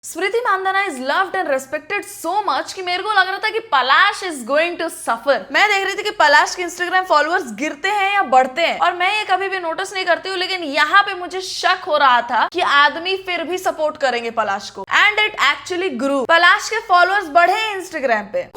Smriti Mandhana is loved and respected so much कि मेरे को लग रहा था कि पलाश इज गोइंग टू सफर। मैं देख रही थी कि पलाश के इंस्टाग्राम फॉलोअर्स गिरते हैं या बढ़ते हैं, और मैं ये कभी भी नोटिस नहीं करती हूँ, लेकिन यहाँ पे मुझे शक हो रहा था कि आदमी फिर भी सपोर्ट करेंगे पलाश को, एंड इट एक्चुअली ग्रू। पलाश के फॉलोअर्स बढ़े इंस्टाग्राम पे।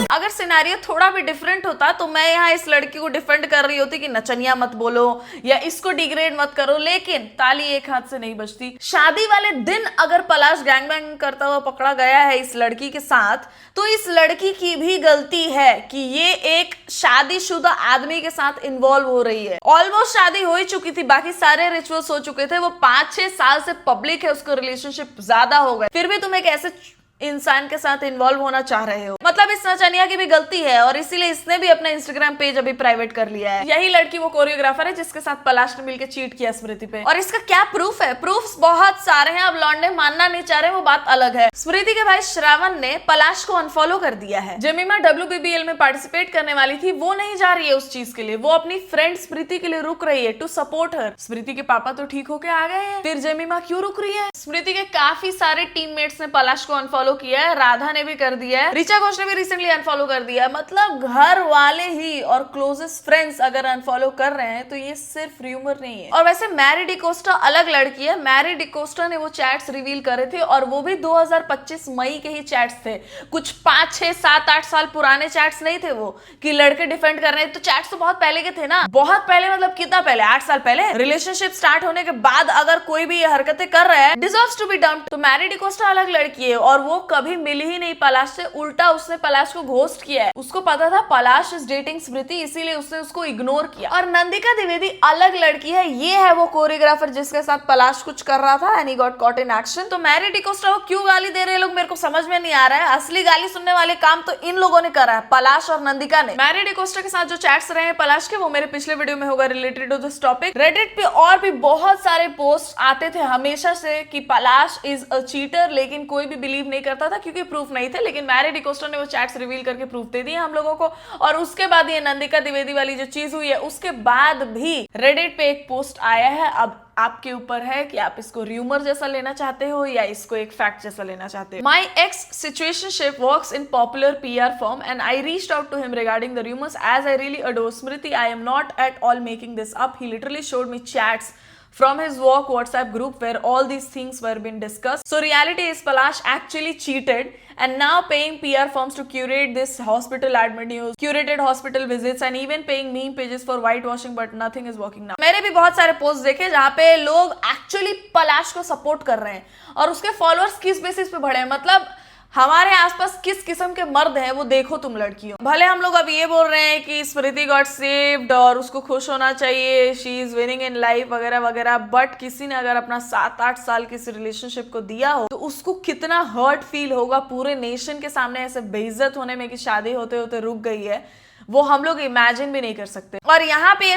अगर सिनेरियो थोड़ा भी डिफरेंट होता तो मैं यहाँ इस लड़की को डिफेंड कर रही होती कि नचनिया मत बोलो या इसको डिग्रेड मत करो, लेकिन ताली एक हाथ से नहीं बजती। शादी वाले दिन अगर पलाश गैंगबैंग करता हुआ पकड़ा गया है इस लड़की के साथ, तो इस लड़की की भी गलती है कि ये एक शादीशुदा आदमी के साथ इन्वॉल्व हो रही है। ऑलमोस्ट शादी हो ही चुकी थी, बाकी सारे रिचुअल्स हो चुके थे, वो 5-6 साल से पब्लिक है, उसका रिलेशनशिप ज्यादा हो गए, फिर भी तुम एक ऐसे इंसान के साथ इन्वॉल्व होना चाह रहे हो। मतलब इस नचनिया की भी गलती है, और इसीलिए इसने भी अपना इंस्टाग्राम पेज अभी प्राइवेट कर लिया है। यही लड़की वो कोरियोग्राफर है जिसके साथ पलाश ने मिलकर चीट किया स्मृति पे, और इसका क्या प्रूफ है? प्रूफ्स बहुत सारे हैं, अब लौंडे मानना नहीं चाह रहे, वो बात अलग है। स्मृति के भाई श्रावण ने पलाश को अनफॉलो कर दिया है। जेमिमा WBBL में पार्टिसिपेट करने वाली थी, वो नहीं जा रही है उस चीज के लिए, वो अपनी फ्रेंड स्मृति के लिए रुक रही है टू सपोर्ट हर। स्मृति के पापा तो ठीक होके आ गए हैं, फिर जेमिमा क्यों रुक रही है? स्मृति के काफी सारे टीममेट्स ने पलाश को अनफॉलो किया है, राधा ने भी कर दिया है, ऋचा घोष ने भी रिसेंटली अनफॉलो कर दिया है। मतलब घर वाले ही और क्लोजेस्ट फ्रेंड्स अगर अनफॉलो कर रहे हैं तो ये सिर्फ र्यूमर नहीं है। और वैसे मैरी डिकोस्टा अलग लड़की है। मैरी डिकोस्टा ने वो चैट्स रिवील करे थे, और वो भी 2025 मई के ही चैट्स थे, कुछ 5, 6, 7, 8 साल पुराने चैट्स नहीं थे वो कि लड़के डिफेंड कर रहे हैं। तो चैट्स तो बहुत पहले के थे ना, बहुत पहले, मतलब कितना पहले, 8 साल पहले। रिलेशनशिप स्टार्ट होने के बाद अगर कोई भी ये हरकतें कर रहा है, डिजर्व्स टू बी डम्प्ड। तो मैरी डिकोस्टा अलग लड़की है, और वो कभी मिली ही नहीं पलाश से, उल्टा उसने पलाश को घोस्ट किया है। उसको पता था पलाश इज डेटिंग स्मृति, इसीलिए उसने उसको इग्नोर किया। और नंदिका द्विवेदी अलग लड़की है, ये है वो कोरियोग्राफर जिसके साथ पलाश कुछ कर रहा था and he got caught in action. तो मैरी डिकोस्टा को क्यों गाली दे रहे हैं लोग, मेरे को समझ में नहीं आ रहा है। असली गाली सुनने वाले काम तो इन लोगों ने करा है, पलाश और नंदिका ने। मैरी डिकोस्टा के साथ जो चैट्स रहे हैं पलाश के, वो मेरे पिछले वीडियो में होगा related to this topic. Reddit पे और भी बहुत सारे पोस्ट आते थे हमेशा से कि पलाश इज अ चीटर, लेकिन कोई भी बिलीव नहीं करता था क्योंकि प्रूफ नहीं थे। लेकिन मैरी डिकोस्टा ने वो चैट्स रिवील करके प्रूफ दे दिए हम लोगों को, और उसके बाद ये नंदिका द्विवेदी वाली जो चीज हुई है, उसके बाद भी रेडिट पे एक पोस्ट आया है। अब आपके ऊपर है कि आप इसको र्यूमर जैसा लेना चाहते हो या इसको एक फैक्ट जैसा लेना चाहते हो। My ex situationship works in popular PR firm and I reached out to him regarding the rumors as I really adore Smriti. I am not at all making this up. He literally showed me chats from his work WhatsApp group where all these things were being discussed. So reality is Palash actually cheated and now paying PR firms to curate this hospital admit news, curated hospital visits and even paying meme pages for whitewashing, but nothing is working now. मैंने भी बहुत सारे post देखे जहाँ पे लोग actually पलाश को support कर रहे हैं, और उसके फॉलोअर्स किस बेसिस पे बढ़े हैं। मतलब हमारे आसपास किस किस्म के मर्द हैं वो देखो तुम लड़कियों। भले हम लोग अब ये बोल रहे हैं कि स्मृति गॉट सेव्ड और उसको खुश होना चाहिए, she is winning in life वगैरह वगैरह, बट किसी ने अगर अपना 7-8 साल की रिलेशनशिप को दिया हो तो उसको कितना हर्ट फील होगा पूरे नेशन के सामने ऐसे बेइज्जत होने में कि शादी होते होते रुक गई है, वो हम लोग इमेजिन भी नहीं कर सकते। और यहाँ पे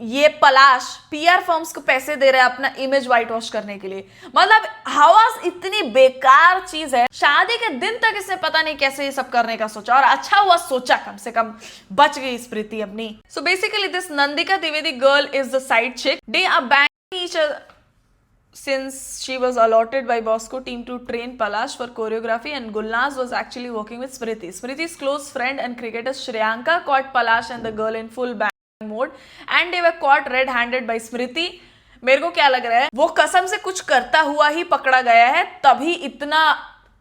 ये पलाश PR फर्म्स को पैसे दे रहे हैं अपना इमेज व्हाइट वॉश करने के लिए। मतलब हवास इतनी बेकार चीज है। शादी के दिन तक इसने पता नहीं कैसे ये सब करने का सोचा, और अच्छा हुआ सोचा, कम से कम बच गई स्मृति अपनी। So basically this Nandika Dwivedi girl is the side चिक। They are banging each other since she was allotted by Bosco team to train Palash for choreography, and Gulnaz was actually working with Smriti. Smriti's close friend and cricketer Shreyanka caught Palash and the girl in full bang mode and they were caught red-handed by Smriti. मेरे को क्या लग रहा है, वो कसम से कुछ करता हुआ ही पकड़ा गया है, तभी इतना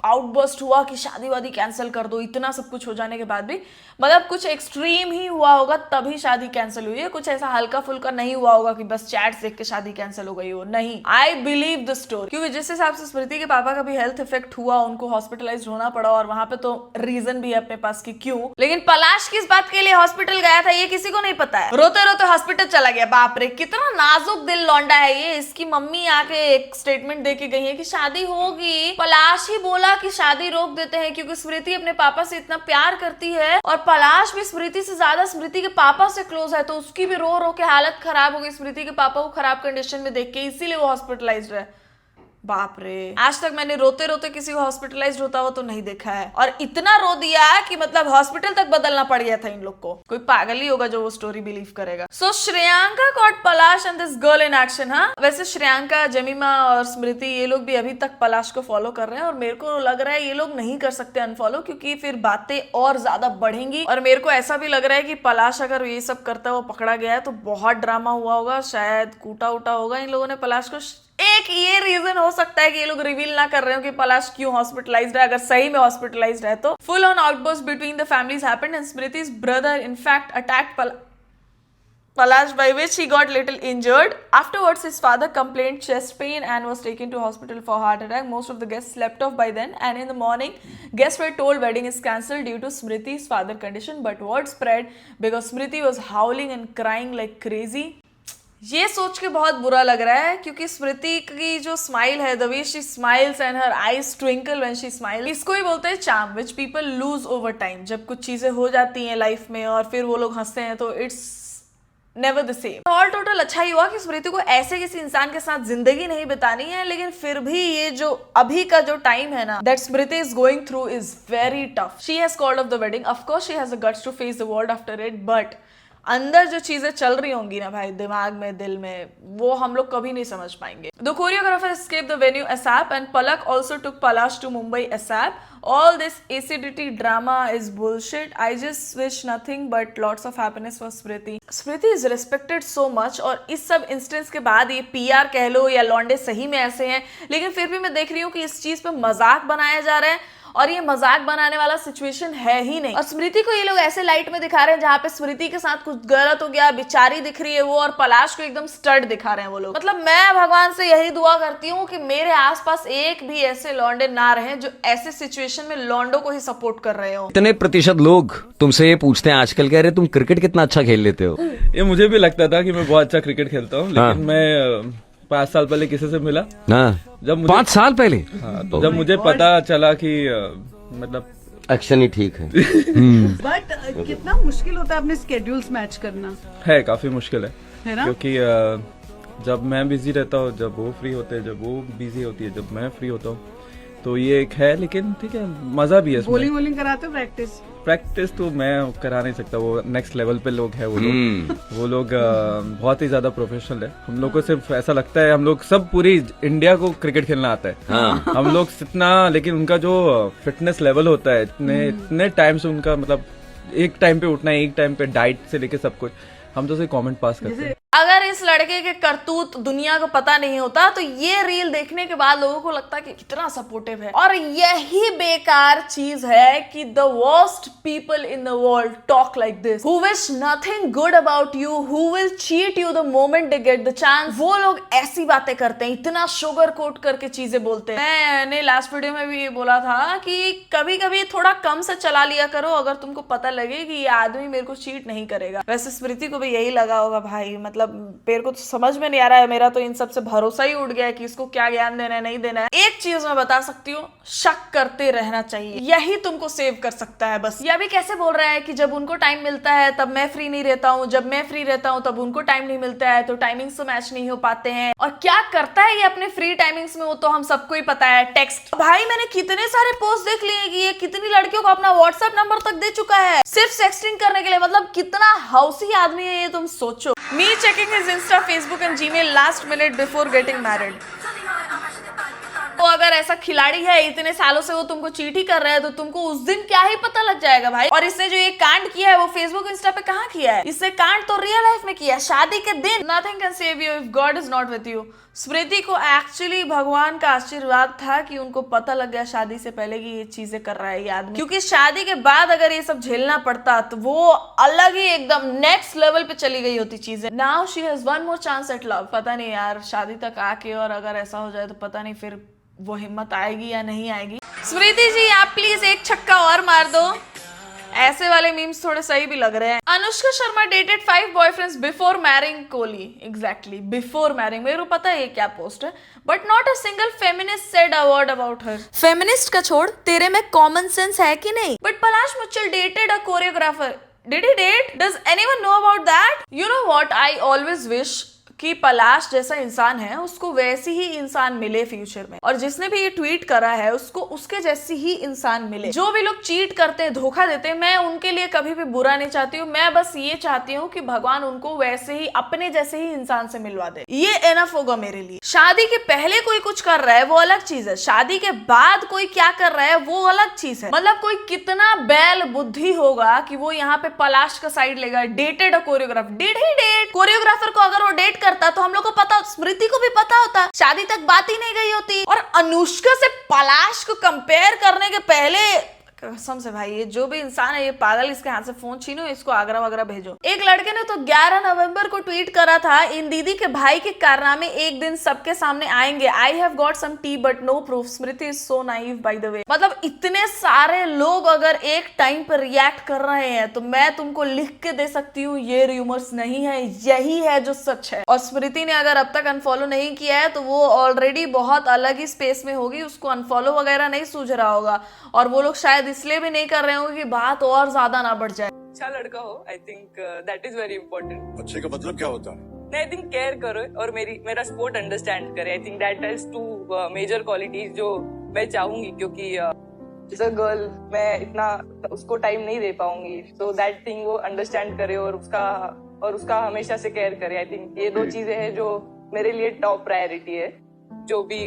आउटबर्स्ट हुआ कि शादी वादी कैंसिल कर दो। इतना सब कुछ हो जाने के बाद भी मतलब कुछ एक्सट्रीम ही हुआ होगा तभी शादी कैंसिल हुई है, कुछ ऐसा हल्का फुल्का नहीं हुआ होगा कि बस चैट्स देख के शादी कैंसिल हो गई हो। नहीं, आई बिलीव द स्टोरी, क्योंकि जिस हिसाब से स्मृति के पापा का भी हेल्थ इफेक्ट हुआ, उनको हॉस्पिटलाइज होना पड़ा, और वहां पे तो रीजन भी है अपने पास कि क्यों। लेकिन पलाश किस बात के लिए हॉस्पिटल गया था ये किसी को नहीं पता है। रोते रोते हॉस्पिटल चला गया। बाप रे, कितना नाजुक दिल लौंडा है ये। इसकी मम्मी आके एक स्टेटमेंट दे के गई है कि शादी होगी, पलाश ही बोला कि शादी रोक देते हैं क्योंकि स्मृति अपने पापा से इतना प्यार करती है, और पलाश भी स्मृति से ज्यादा स्मृति के पापा से क्लोज है, तो उसकी भी रो रो के हालत खराब हो गई स्मृति के पापा को खराब कंडीशन में देख के, इसीलिए वो हॉस्पिटलाइज्ड है। बाप रे, आज तक मैंने रोते रोते किसी को हॉस्पिटलाइज्ड होता हुआ तो नहीं देखा है, और इतना रो दिया कि मतलब हॉस्पिटल तक बदलना पड़ गया था इन लोग को। कोई पागल ही होगा जो वो स्टोरी बिलीव करेगा। So Shreyanka got Palash and this girl in action. हाँ, वैसे श्रेयांका, जेमिमा और स्मृति ये लोग भी अभी तक पलाश को फॉलो कर रहे हैं, और मेरे को लग रहा है ये लोग नहीं कर सकते अनफॉलो, क्योंकि फिर बातें और ज्यादा बढ़ेंगी। और मेरे को ऐसा भी लग रहा है कि पलाश अगर ये सब करता हुआ पकड़ा गया है तो बहुत ड्रामा हुआ होगा, शायद कूटा उटा होगा इन लोगों ने पलाश को। एक ये रीजन हो सकता है कि ये लोग रिवील ना कर रहे हो कि पलाश क्यों हॉस्पिटलाइज्ड है, अगर सही में हॉस्पिटलाइज्ड है तो। Full on outburst between the families happened and स्मृति's brother in fact attacked Palash, by which he got little injured. Afterwards, his father complained chest pain and was taken to hospital for heart attack. Most of the guests slept off by then, and in the morning, guests were told wedding is cancelled due to Smriti's father condition. But word spread because Smriti was howling and crying like crazy. ये सोच के बहुत बुरा लग रहा है, क्योंकि स्मृति की जो स्माइल है, the way she smiles and her eyes twinkle when she smile, इसको ही बोलते हैं charm, which people lose over time. जब कुछ चीजें हो जाती हैं लाइफ में और फिर वो लोग हंसते हैं तो it's never the same. All total अच्छा ही हुआ कि स्मृति को ऐसे किसी इंसान के साथ जिंदगी नहीं बितानी है, लेकिन फिर भी ये जो अभी का जो टाइम है ना, that Smriti is going through is very tough. She has called off the wedding, of course she has the guts to face the world after it, but अंदर जो चीजें चल रही होंगी ना भाई, दिमाग में, दिल में, वो हम लोग कभी नहीं समझ पाएंगे। The choreographer escaped the venue ASAP and Palak also took Palash to Mumbai ASAP. All this acidity drama is bullshit. I just wish nothing but lots of happiness for Smriti. Smriti is respected so much, और इस सब instance के बाद ये PR कह लो या लौंडे सही में ऐसे हैं, लेकिन फिर भी मैं देख रही हूँ कि इस चीज पे मजाक बनाया जा रहा है, और ये मजाक बनाने वाला सिचुएशन है ही नहीं। और स्मृति को ये लोग ऐसे लाइट में दिखा रहे हैं जहाँ पे स्मृति के साथ कुछ गलत हो गया, बेचारी दिख रही है वो, और पलाश को एकदम स्टड दिखा रहे हैं वो लोग। मतलब मैं भगवान से यही दुआ करती हूँ कि मेरे आसपास एक भी ऐसे लौंडे ना रहे जो ऐसे सिचुएशन में लौंडों को ही सपोर्ट कर रहे हो। इतने प्रतिशत लोग तुमसे ये पूछते हैं आजकल, कह रहे तुम क्रिकेट कितना अच्छा खेल लेते हो। ये मुझे भी लगता था कि मैं बहुत अच्छा क्रिकेट खेलता हूँ, लेकिन मैं 5 साल पहले किसी से मिला, जब मुझे 5 साल पहले, तो जब मुझे पता चला कि मतलब एक्शन ही ठीक है। बट कितना मुश्किल होता है अपने स्केड्यूल्स मैच करना। है, काफी मुश्किल है ना? क्योंकि जब मैं बिजी रहता हूँ, जब वो फ्री होते हैं, जब वो बिजी होती है, जब मैं फ्री होता हूँ, तो ये एक है। लेकिन ठीक है, मजा भी है इसमें। बॉलिंग कराते हो? प्रैक्टिस तो मैं करा नहीं सकता, वो नेक्स्ट लेवल पे लोग हैं वो लोग बहुत ही ज्यादा प्रोफेशनल है। हम लोग को सिर्फ ऐसा लगता है, हम लोग सब पूरी इंडिया को क्रिकेट खेलना आता है। हम लोग इतना, लेकिन उनका जो फिटनेस लेवल होता है, इतने टाइम से उनका, मतलब एक टाइम पे उठना है, एक टाइम पे डाइट से लेके सब कुछ, हम तो सिर्फ कमेंट पास करते हैं। अगर इस लड़के के करतूत दुनिया को पता नहीं होता तो ये रील देखने के बाद लोगों को लगता कि कितना सपोर्टिव है। और यही बेकार चीज है कि the worst people in the world talk like this, who wish nothing good about you, who will cheat you the moment they get the chance. वो लोग ऐसी बातें करते हैं, इतना शुगर कोट करके चीजें बोलते हैं। मैंने लास्ट वीडियो में भी ये बोला था कि कभी कभी थोड़ा कम से चला लिया करो, अगर तुमको पता लगे कि ये आदमी मेरे को चीट नहीं करेगा। वैसे स्मृति को भी यही लगा होगा भाई, मतलब मेरे को तो समझ में नहीं आ रहा है, मेरा तो इन सब से भरोसा ही उठ गया है कि इसको क्या ज्ञान देना है, नहीं देना है। एक चीज मैं बता सकती हूँ, शक करते रहना चाहिए, यही तुमको सेव कर सकता है बस। ये अभी कैसे बोल रहा है कि जब उनको टाइम मिलता है तब मैं फ्री नहीं रहता हूँ, जब मैं फ्री रहता हूँ तब उनको टाइम नहीं मिलता है, तो टाइमिंग्स तो मैच नहीं हो पाते हैं। और क्या करता है ये अपने फ्री टाइमिंग्स में, वो तो हम सबको ही पता है, टेक्स्ट। भाई मैंने कितने सारे पोस्ट देख लिए कि ये कितनी लड़कियों को अपना व्हाट्सएप नंबर तक दे चुका है सिर्फ सेक्सटिंग करने के लिए। मतलब कितना हाउसी आदमी है ये, तुम सोचो। Me checking his Insta, Facebook and Gmail last minute before getting married. तो अगर ऐसा खिलाड़ी है, इतने सालों से वो तुमको चीट ही कर रहा है, तो तुमको उस दिन क्या ही पता लग जाएगा भाई। और इसने जो ये कांड किया है वो फेसबुक इंस्टा पे कहाँ किया है, इससे कांड तो रियल लाइफ में किया, शादी के दिन। Nothing can save you if God is not with you. स्मृति को एक्चुअली भगवान का आशीर्वाद था कि उनको पता लग गया शादी से पहले कि ये चीजें कर रहा है ये आदमी, क्योंकि शादी के बाद अगर ये सब झेलना पड़ता तो वो अलग ही एकदम नेक्स्ट लेवल पे चली गई होती चीजें। Now she has one more chance yet love. पता नहीं यार, शादी तक आके और अगर ऐसा हो जाए तो पता नहीं फिर वो हिम्मत आएगी या नहीं आएगी। स्मृति जी आप प्लीज एक छक्का और मार दो, ऐसे वाले मीम्स थोड़े सही भी लग रहे हैं। Anushka Sharma dated 5 boyfriends before marrying Kohli. Exactly, before marrying. मेरे को पता है ये क्या पोस्ट है, but not a single feminist said a word about her. Feminist का छोड़, तेरे में कॉमन सेंस है कि नहीं? But Palash Muchhal dated a choreographer. Did he date? Does anyone know about that? You know what I always wish? कि पलाश जैसा इंसान है उसको वैसी ही इंसान मिले फ्यूचर में, और जिसने भी ये ट्वीट करा है उसको उसके जैसी ही इंसान मिले। जो भी लोग चीट करते हैं, धोखा देते हैं, मैं उनके लिए कभी भी बुरा नहीं चाहती हूँ। मैं बस ये चाहती हूँ कि भगवान उनको वैसे ही अपने जैसे ही इंसान से मिलवा दे, ये एनफ होगा मेरे लिए। शादी के पहले कोई कुछ कर रहा है वो अलग चीज है, शादी के बाद कोई क्या कर रहा है वो अलग चीज है। मतलब कोई कितना बैल बुद्धि होगा कि वो यहाँ पे पलाश का साइड लेगा। Dated choreographer, did he date choreographer को? अगर वो डेट करता तो हम लोग को पता, स्मृति को भी पता होता, शादी तक बात ही नहीं गई होती। और अनुष्का से पलाश को कंपेयर करने के पहले कसम से भाई, ये जो भी इंसान है ये पागल, इसके हाथ से फोन छीनो, इसको आगरा वगैरह भेजो। एक लड़के ने तो 11 नवंबर को ट्वीट करा था, इन दीदी के भाई के कारनामे एक दिन सबके सामने आएंगे। I have got some tea but no proof, Smriti is so naive by the way. मतलब इतने सारे लोग अगर एक टाइम पर रिएक्ट कर रहे हैं तो मैं तुमको लिख के दे सकती हूँ ये रूमर्स नहीं है, यही है जो सच है। और स्मृति ने अगर अब तक अनफॉलो नहीं किया है तो वो ऑलरेडी बहुत अलग ही स्पेस में होगी, उसको अनफॉलो वगैरह नहीं सूझ रहा होगा, और वो लोग शायद इसलिए भी नहीं कर रहे होंगे कि बात और ज्यादा ना बढ़ जाए। अच्छा लड़का हो, आई think that is very important. अच्छे का मतलब क्या होता है? आई थिंक केयर करो और मेरा सपोर्ट अंडरस्टैंड करे। I think that is two major qualities जो मैं चाहूंगी, क्योंकि एज अ गर्ल मैं इतना उसको टाइम नहीं दे पाऊंगी। सो दैट थिंग वो अंडरस्टैंड करे और उसका हमेशा से केयर करे। आई थिंक ये दो चीजें हैं जो मेरे लिए टॉप प्रायोरिटी है, जो भी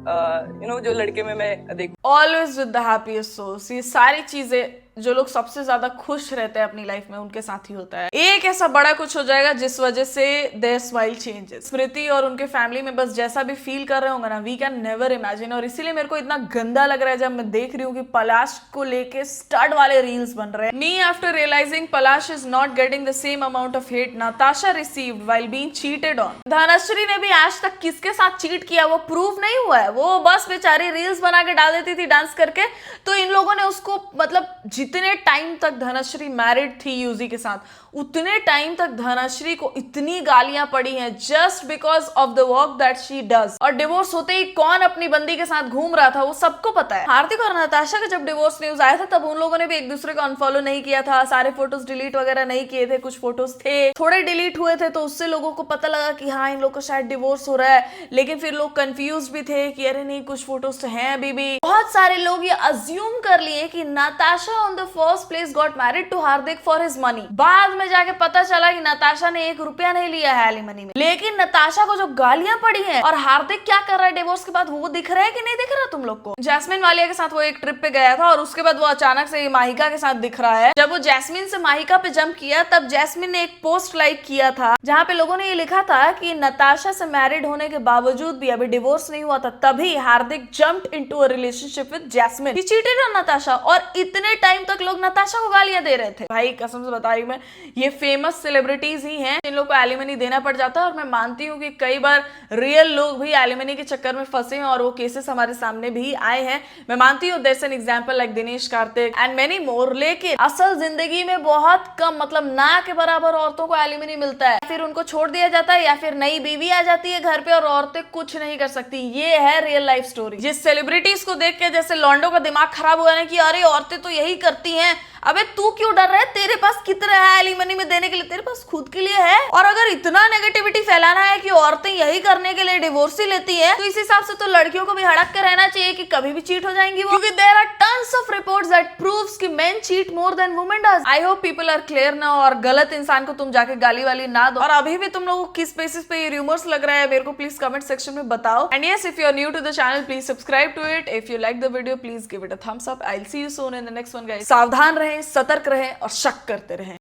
जो लड़के में मैं देख। Always with the happiest souls, ये सारी चीजें जो लोग सबसे ज्यादा खुश रहते हैं अपनी लाइफ में उनके साथ ही होता है। एक ऐसा बड़ा कुछ हो जाएगा जिस वजह से देयर स्माइल चेंजेस। स्मृति और उनके फैमिली में बस जैसा भी फील कर रहे होंगे ना, वी कैन नेवर इमेजिन। और इसीलिए मेरे को इतना गंदा लग रहा है जब मैं देख रही हूँ कि पलाश को लेके स्टड वाले रील्स बन रहे हैं। Me after realising Palash is not getting the same amount of hate Natasha received while being cheated on. Dhanashree ने भी आज तक किसके साथ चीट किया वो प्रूव नहीं हुआ है, वो बस बेचारी रील्स बना के डाल देती थी डांस करके। तो इन लोगों ने उसको, मतलब जितने टाइम तक धनश्री मैरिड थी यूजी के साथ, उतने टाइम तक धनश्री को इतनी गालियां पड़ी हैं just because of the work that she does. और डिवोर्स होते ही कौन अपनी बंदी के साथ घूम रहा था वो सबको पता है। हार्दिक और नताशा का जब डिवोर्स न्यूज आया था तब उन लोगों ने भी एक दूसरे को अनफॉलो नहीं किया था, सारे फोटोज डिलीट वगैरह नहीं किए थे, कुछ फोटोज थे थोड़े डिलीट हुए थे, तो उससे लोगों को पता लगा कि हाँ इन लोग को शायद डिवोर्स हो रहा है। लेकिन फिर लोग कंफ्यूज भी थे कि अरे नहीं कुछ फोटोज तो हैं अभी भी। बहुत सारे लोग ये अज्यूम कर लिए कि Natasha on the first place got married to Hardik for his money. बाद में जाके पता चला कि नताशा ने 1 रुपया नहीं लिया है एलिमनी में। लेकिन नताशा को जो गालियां पड़ी हैं और हार्दिक क्या कर रहा है डिवोर्स के बाद, वो दिख रहा है कि नहीं दिख रहा तुम लोग को? जैस्मिन वालिया के साथ वो एक ट्रिप पे गया था और उसके बाद वो अचानक से माहिका के साथ दिख रहा है। जब वो जैस्मिन से माहिका पे जंप किया तब जैस्मिन ने एक पोस्ट लाइक किया था जहां पे लोगों ने ये लिखा था कि नताशा से मैरिड होने के बावजूद भी अभी डिवोर्स नहीं हुआ था, तभी Hardik jumped into a relationship with Jasmin. He cheated on Natasha, और इतने टाइम तक लोग नताशा को गालियां दे रहे थे। भाई कसम से बता रही हूं मैं, ये फेमस सेलिब्रिटीज ही हैं जिन लोग को एलिमनी देना पड़ जाता है। और मैं मानती हूँ कि कई बार रियल लोग भी एलिमनी के चक्कर में फंसे हैं और वो केसेस हमारे सामने भी आए हैं। मैं मानती हूँ there is an example like Dinesh Karthik and many more. लेकिन असल जिंदगी में बहुत कम, मतलब ना के बराबर औरतों को एलिमनी मिलता है, फिर उनको छोड़ दिया जाता है या फिर नई बीवी आ जाती है घर पे और औरतें कुछ नहीं कर सकती। ये है रियल लाइफ स्टोरी। जिस सेलिब्रिटीज को देख के जैसे लॉन्डो का दिमाग खराब हुआ ना कि अरे औरतें तो यही करती हैं, अबे तू क्यों डर रहा है? तेरे पास कितना है एलिमनी में देने के लिए? तेरे पास खुद के लिए है। और अगर इतना नेगेटिविटी फैलाना है कि औरतें यही करने के लिए डिवोर्स ही लेती है, तो इस हिसाब से तो लड़कियों को भी हड़क के रहना चाहिए कि कभी भी चीट हो जाएंगी वो, क्योंकि there are tons of reports that proves कि men cheat more than women does. I hope people are clear now और गलत इंसान को तुम जाके गाली वाली ना दो। और अभी भी तुम लोगों को किस बेसिस पे ये रूमर्स लग रहा है मेरे को प्लीज कमेंट सेक्शन में बताओ। And yes, if you are new to the channel please subscribe to it. If you like the video please give it a thumbs up. I will see you soon in the next one guys. सावधान रहें, सतर्क रहें और शक करते रहें।